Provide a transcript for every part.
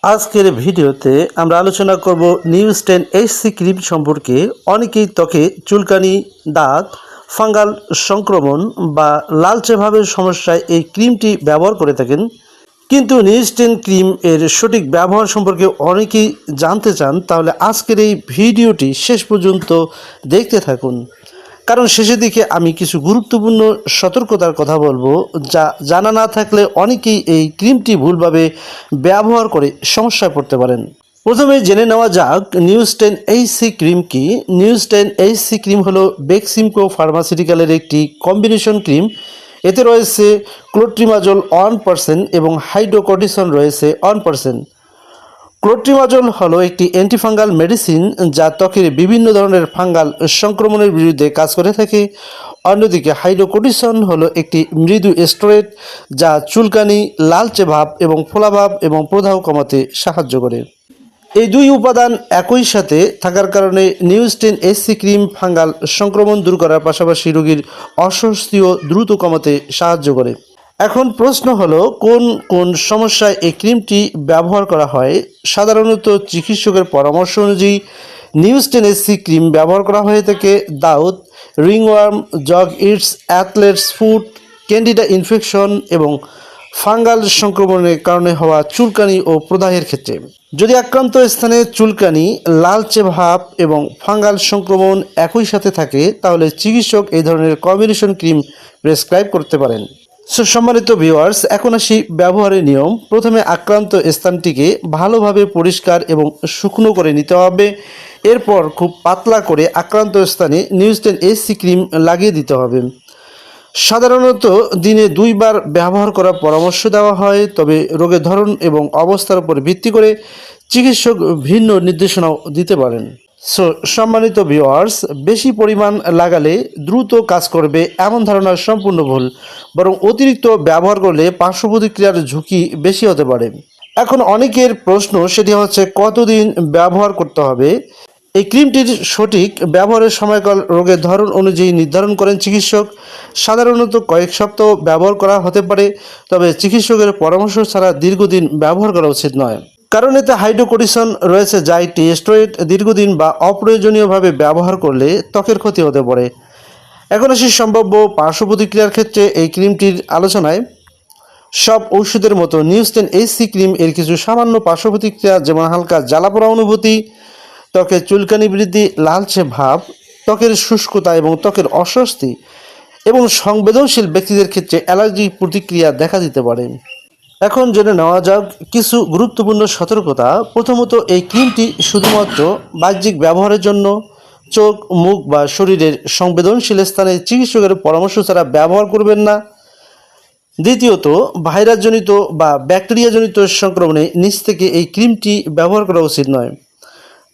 আজকের ভিডিওতে আমরা আলোচনা করব নিউস্টেন এইচসি ক্রিম সম্পর্কে। অনেকেই ত্বকে চুলকানি, দাগ, ফাঙ্গাল সংক্রমণ বা লালচে ভাবের সমস্যায় এই ক্রিমটি ব্যবহার করে থাকেন, কিন্তু নিউস্টেন ক্রিম এর সঠিক ব্যবহার সম্পর্কে অনেকেই জানতে চান। তাহলে আজকের এই ভিডিওটি শেষ পর্যন্ত দেখতে থাকুন, কারণ শেষের দিকে আমি কিছু গুরুত্বপূর্ণ সতর্কতার কথা বলবো, যা জানা না থাকলে অনেকেই এই ক্রিমটি ভুলভাবে ব্যবহার করে সমস্যায় পড়তে পারেন। প্রথমে জেনে নেওয়া যাক নিউস্টেন এইচসি ক্রিম কি। নিউস্টেন এইচসি ক্রিম হলো বেক্সিমকো ফার্মাসিউটিক্যালের একটি কম্বিনেশন ক্রিম। এতে রয়েছে ক্লোট্রিমাজোল 1% এবং হাইড্রোকর্টিসন রয়েছে 1%। ক্লোট্রিমাজোল হলো একটি অ্যান্টিফাঙ্গাল মেডিসিন, যা ত্বকের বিভিন্ন ধরনের ফাঙ্গাল সংক্রমণের বিরুদ্ধে কাজ করে থাকে। অন্যদিকে হাইড্রোকর্টিসন হলো একটি মৃদু স্টেরয়েড, যা চুলকানি, লালচে ভাব এবং ফোলাভাব এবং প্রদাহ কমাতে সাহায্য করে। এই দুই উপাদান একই সাথে থাকার কারণে নিউস্টেন এইচসি ক্রিম ফাঙ্গাল সংক্রমণ দূর করার পাশাপাশি রোগীর অস্বস্তিও দ্রুত কমাতে সাহায্য করে। এখন প্রশ্ন হলো, কোন কোন সমস্যায় এই ক্রিমটি ব্যবহার করা হয়? সাধারণত চিকিৎসকের পরামর্শ অনুযায়ী নিউস্টেন এইচসি ক্রিম ব্যবহার করা হয়ে থাকে দাউদ, ringworm, jock itch, athlete's foot, candida infection এবং ফাঙ্গাল সংক্রমণের কারণে হওয়া চুলকানি ও প্রদাহের ক্ষেত্রে। যদি আক্রান্ত স্থানে চুলকানি, লালচে ভাব এবং ফাঙ্গাল সংক্রমণ একই সাথে থাকে, তাহলে চিকিৎসক এই ধরনের কম্বিনেশন ক্রিম প্রেসক্রাইব করতে পারেন। সম্মানিত ভিউয়ার্স, এখন আসি ব্যবহারের নিয়ম। প্রথমে আক্রান্ত স্থানটিকে ভালোভাবে পরিষ্কার এবং শুকনো করে নিতে হবে। এরপর খুব পাতলা করে আক্রান্ত স্থানে নিউস্টেন এইচসি ক্রিম লাগিয়ে দিতে হবে। সাধারণত দিনে 2 বার ব্যবহার করার পরামর্শ দেওয়া হয়, তবে রোগের ধরন এবং অবস্থার উপর ভিত্তি করে চিকিৎসক ভিন্ন নির্দেশনাও দিতে পারেন। সম্মানিত ভিউয়ার্স, বেশি পরিমাণ লাগালে দ্রুত কাজ করবে এমন ধারণা সম্পূর্ণ ভুল। বরং অতিরিক্ত ব্যবহার করলে পার্শ্ব প্রতিক্রিয়ার ঝুঁকি বেশি হতে পারে। এখন অনেকের প্রশ্ন সেটি হচ্ছে, কতদিন ব্যবহার করতে হবে? এই ক্রিমটির সঠিক ব্যবহারের সময়কাল রোগের ধরন অনুযায়ী নির্ধারণ করেন চিকিৎসক। সাধারণত কয়েক সপ্তাহ ব্যবহার করা হতে পারে, তবে চিকিৎসকের পরামর্শ ছাড়া দীর্ঘদিন ব্যবহার করা উচিত নয়, কারণ এতে হাইড্রোকর্টিসন রয়েছে, যা একটি স্টেরয়েড। দীর্ঘদিন বা অপ্রয়োজনীয়ভাবে ব্যবহার করলে ত্বকের ক্ষতি হতে পারে। এখন আসি সম্ভাব্য পার্শ্ব প্রতিক্রিয়ার ক্ষেত্রে এই ক্রিমটির আলোচনায়। সব ঔষধের মতো নিউস্টেন এইচসি ক্রিম এর কিছু সামান্য পার্শ্ব প্রতিক্রিয়া, যেমন হালকা জ্বালাপোড়া অনুভূতি, ত্বকের চুলকানি বৃদ্ধি, লালচে ভাব, ত্বকের শুষ্কতা এবং ত্বকের অস্বস্তি এবং সংবেদনশীল ব্যক্তিদের ক্ষেত্রে অ্যালার্জি প্রতিক্রিয়া দেখা দিতে পারে। এখন জেনে নেওয়া যাক কিছু গুরুত্বপূর্ণ সতর্কতা। প্রথমত, এই ক্রিমটি শুধুমাত্র বাহ্যিক ব্যবহারের জন্য। চোখ, মুখ বা শরীরের সংবেদনশীল স্থানে চিকিৎসকের পরামর্শ ছাড়া ব্যবহার করবেন না। দ্বিতীয়ত, ভাইরাসজনিত বা ব্যাকটেরিয়াজনিত সংক্রমণে নিজ থেকে এই ক্রিমটি ব্যবহার করা উচিত নয়।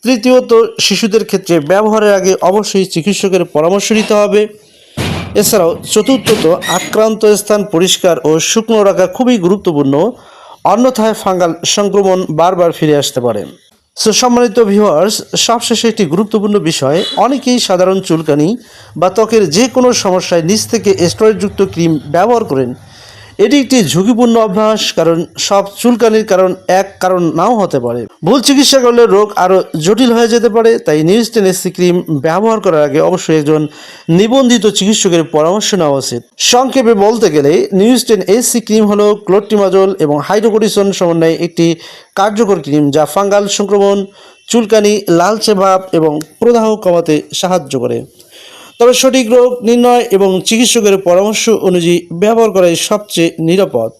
তৃতীয়ত, শিশুদের ক্ষেত্রে ব্যবহারের আগে অবশ্যই চিকিৎসকের পরামর্শ নিতে হবে। এছাড়াও চতুর্থত, আক্রান্ত স্থান পরিষ্কার ও শুকনো রাখা খুবই গুরুত্বপূর্ণ, অন্যথায় ফাঙ্গাল সংক্রমণ বারবার ফিরে আসতে পারে। সম্মানিত ভিউয়ার্স, সবশেষে একটি গুরুত্বপূর্ণ বিষয়, অনেকেই সাধারণ চুলকানি বা ত্বকের যে কোনো সমস্যায় নিজ থেকে স্টেরয়েডযুক্ত ক্রিম ব্যবহার করেন। এটি একটি ঝুঁকিপূর্ণ অভ্যাস, কারণ সব চুলকানির কারণ এক কারণ নাও হতে পারে। ভুল চিকিৎসা করলে রোগ আরও জটিল হয়ে যেতে পারে। তাই নিউস্টেন এইচসি ক্রিম ব্যবহার করার আগে অবশ্যই একজন নিবন্ধিত চিকিৎসকের পরামর্শ নেওয়া উচিত। সংক্ষেপে বলতে গেলে, নিউস্টেন এইচসি ক্রিম হলো ক্লোট্রিমাজোল এবং হাইড্রোকর্টিসন সমন্বয়ে একটি কার্যকর ক্রিম, যা ফাঙ্গাল সংক্রমণ, চুলকানি, লালচে ভাব এবং প্রদাহ কমাতে সাহায্য করে। তবে সঠিক রোগ নির্ণয় এবং চিকিৎসকের পরামর্শ অনুযায়ী ব্যবহার করাই সবচেয়ে নিরাপদ।